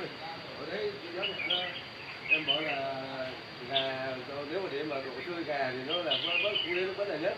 thôi. Ở đấy giá cả nó, em bảo là gà nếu mà để mà độ tươi gà thì nó là vẫn khu đấy nó vẫn là nhất.